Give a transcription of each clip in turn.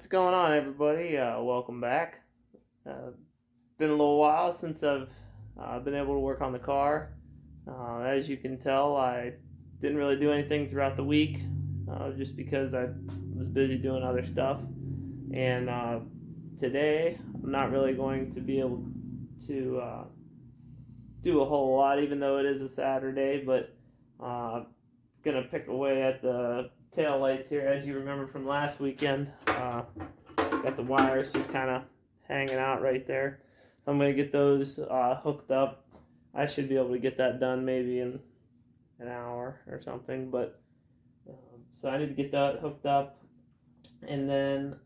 What's going on, everybody? Welcome back. Uh, Been a little while since I've been able to work on the car. As you can tell, I didn't really do anything throughout the week just because I was busy doing other stuff. And today, I'm not really going to be able to do a whole lot, even though it is a Saturday, but gonna pick away at the tail lights here. As you remember from last weekend, got the wires just kind of hanging out right there, so I'm gonna get those hooked up. I should be able to get that done maybe in an hour or something, but so I need to get that hooked up, and then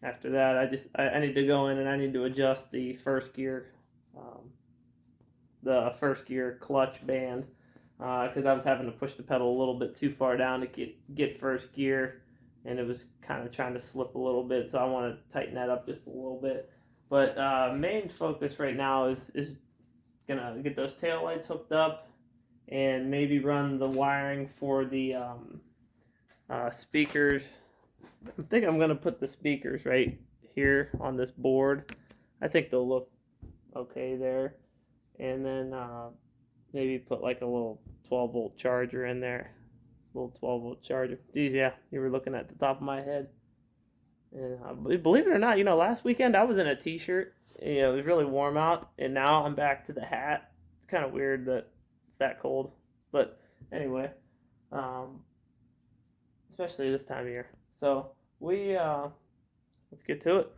after that I need to go in and I need to adjust the first gear clutch band, because I was having to push the pedal a little bit too far down to get first gear, and it was kind of trying to slip a little bit, so I want to tighten that up just a little bit. But main focus right now is gonna get those tail lights hooked up and maybe run the wiring for the speakers. I think I'm gonna put the speakers right here on this board. I think they'll look okay there. And then maybe put like a little 12-volt charger in there. Little 12-volt charger. Geez, yeah, you were looking at the top of my head. And believe it or not, last weekend I was in a t-shirt. It was really warm out, and now I'm back to the hat. It's kind of weird that it's that cold. But anyway, especially this time of year. So let's get to it.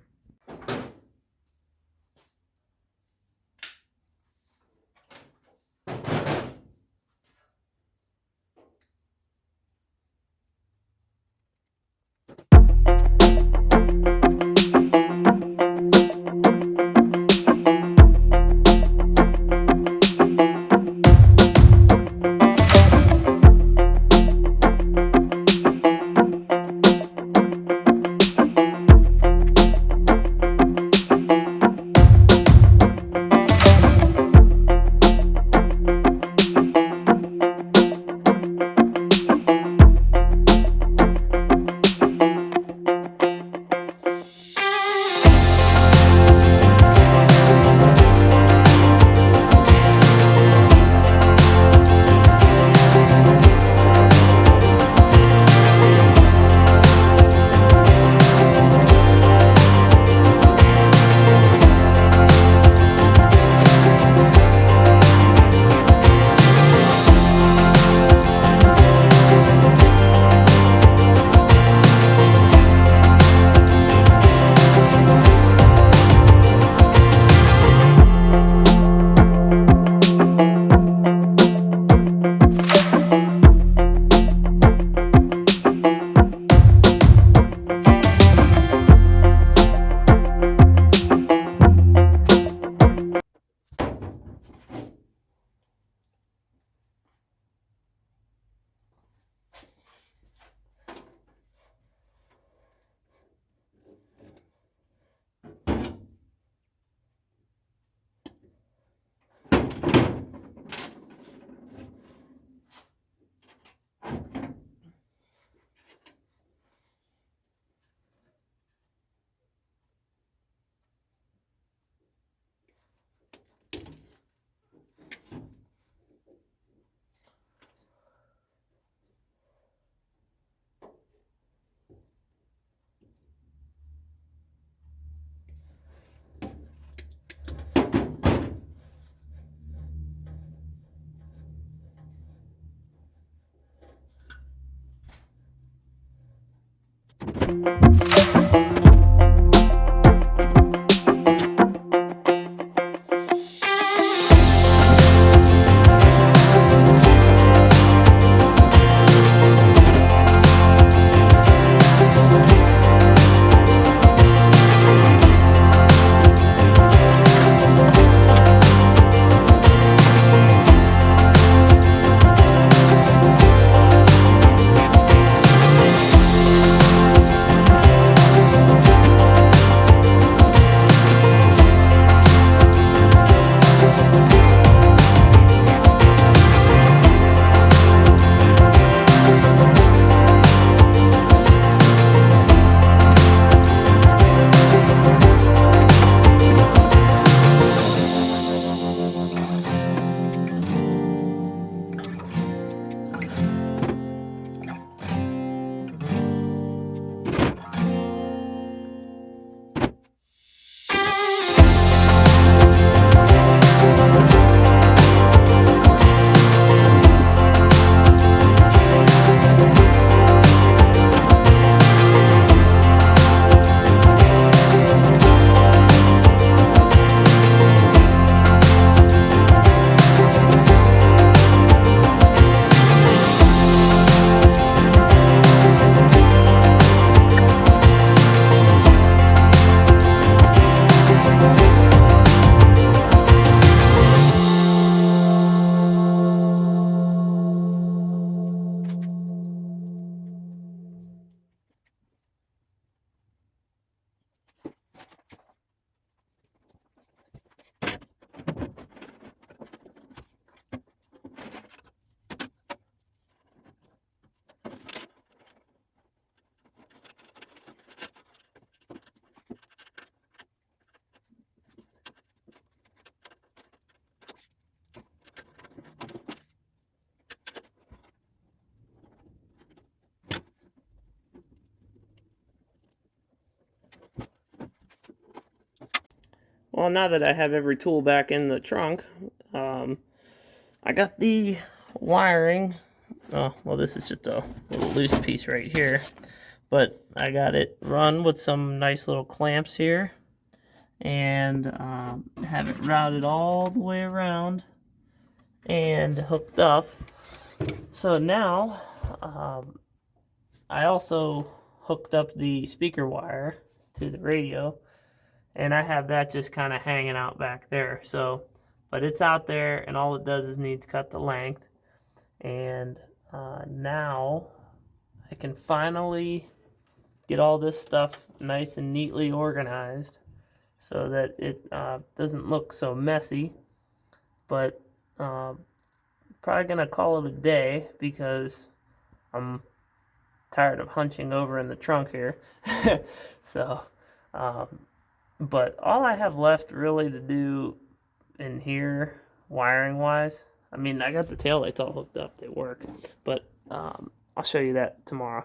Well, now that I have every tool back in the trunk, I got the wiring. Oh, well, this is just a little loose piece right here, but I got it run with some nice little clamps here, and have it routed all the way around and hooked up. So now I also hooked up the speaker wire to the radio, and I have that just kind of hanging out back there. So, but it's out there, and all it does is needs cut the length. And now I can finally get all this stuff nice and neatly organized so that it doesn't look so messy. But probably gonna call it a day because I'm tired of hunching over in the trunk here. So, but all I have left really to do in here, wiring wise, I mean, I got the taillights all hooked up, they work, but I'll show you that tomorrow.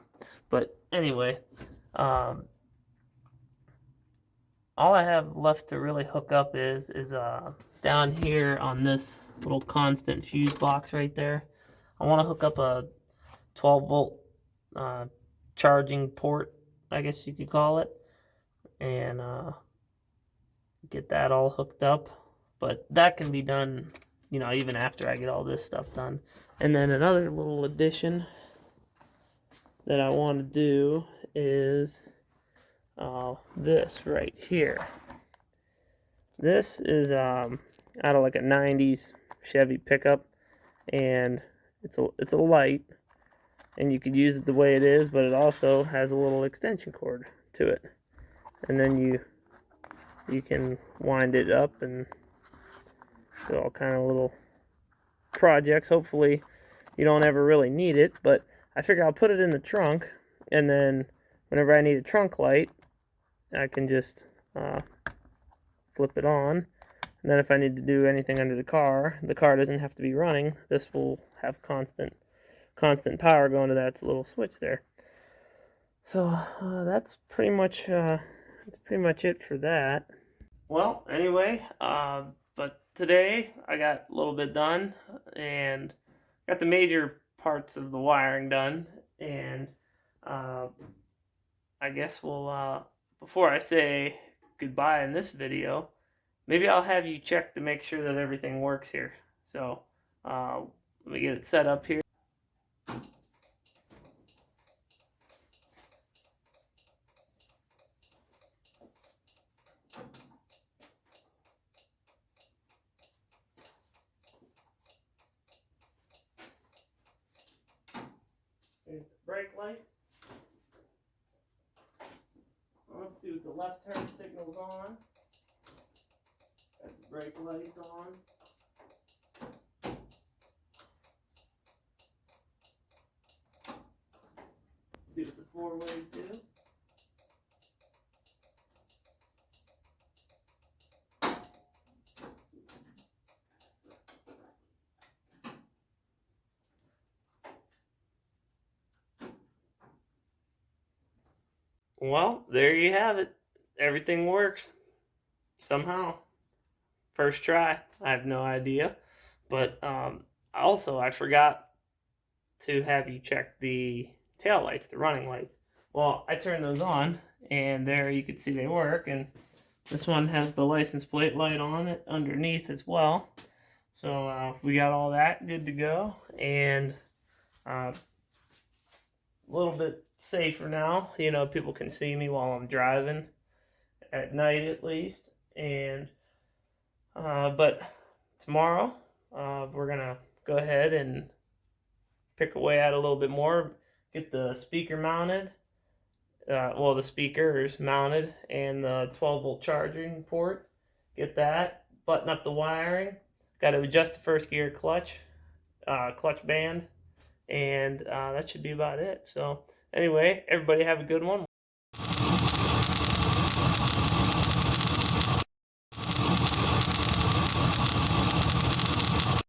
But anyway, all I have left to really hook up is down here on this little constant fuse box right there. I want to hook up a 12-volt charging port, I guess you could call it, and get that all hooked up. But that can be done, you know, even after I get all this stuff done. And then another little addition that I want to do is this right here. This is out of like a 90s Chevy pickup, and it's a light, and you could use it the way it is, but it also has a little extension cord to it, and then you can wind it up and do all kind of little projects. Hopefully you don't ever really need it, but I figure I'll put it in the trunk, and then whenever I need a trunk light, I can just flip it on. And then if I need to do anything under the car doesn't have to be running. This will have constant power going to that little switch there. So that's pretty much it for that. Well, anyway, but today I got a little bit done and got the major parts of the wiring done, and I guess we'll before I say goodbye in this video, maybe I'll have you check to make sure that everything works here. So let me get it set up here. Here's the brake lights. Let's see what the left turn signal's on. Got the brake lights on. Let's see what the four ways do. Well, there you have it. Everything works. Somehow. First try. I have no idea. But also, I forgot to have you check the tail lights, the running lights. Well, I turned those on, and there you can see they work. And this one has the license plate light on it underneath as well. So we got all that good to go. And a little bit safer now. You know, people can see me while I'm driving at night at least. And but tomorrow we're gonna go ahead and pick away at a little bit more, get the speaker mounted, well, the speakers mounted, and the 12-volt charging port, get that, button up the wiring, got to adjust the first gear clutch band, and that should be about it. So anyway, everybody have a good one.